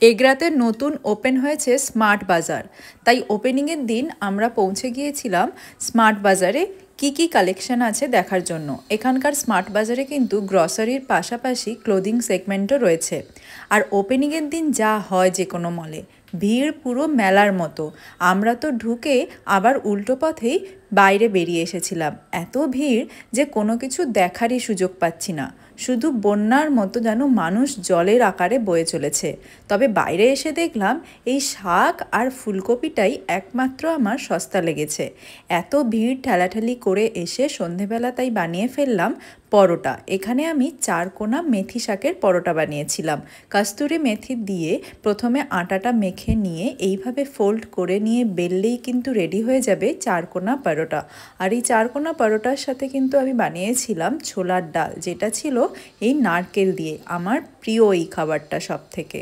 এগরাতে নতুন ওপেন হয়েছে স্মার্ট বাজার, তাই ওপেনিংয়ের দিন আমরা পৌঁছে গিয়েছিলাম স্মার্ট বাজারে কি কি কালেকশন আছে দেখার জন্য। এখানকার স্মার্ট বাজারে কিন্তু গ্রসারির পাশাপাশি ক্লোদিং সেগমেন্টও রয়েছে। আর ওপেনিংয়ের দিন যা হয় যে কোনো মলে, ভিড় পুরো মেলার মতো। আমরা তো ঢুকে আবার উল্টো পথেই বাইরে বেরিয়ে এসেছিলাম। এত ভিড় যে কোনো কিছু দেখারই সুযোগ পাচ্ছি না, শুধু বন্যার মতো যেন মানুষ জলের আকারে বয়ে চলেছে। তবে বাইরে এসে দেখলাম এই শাক আর ফুলকপিটাই একমাত্র আমার সস্তা লেগেছে। এত ভিড় ঠেলাঠেলি করে এসে সন্ধেবেলা তাই বানিয়ে ফেললাম পরোটা। এখানে আমি 4 কোনা মেথি শাকের পরোটা বানিয়েছিলাম। কস্তুরি মেথি দিয়ে প্রথমে আটাটা মেখে নিয়ে এইভাবে ফোল্ড করে নিয়ে বেললেই কিন্তু রেডি হয়ে যাবে 4 কোনা পরোটা। আর এই 4 কোনা পরোটার সাথে কিন্তু আমি বানিয়েছিলাম ছোলার ডাল, যেটা ছিল এই নারকেল দিয়ে। আমার প্রিয় এই খাবারটা সব থেকে।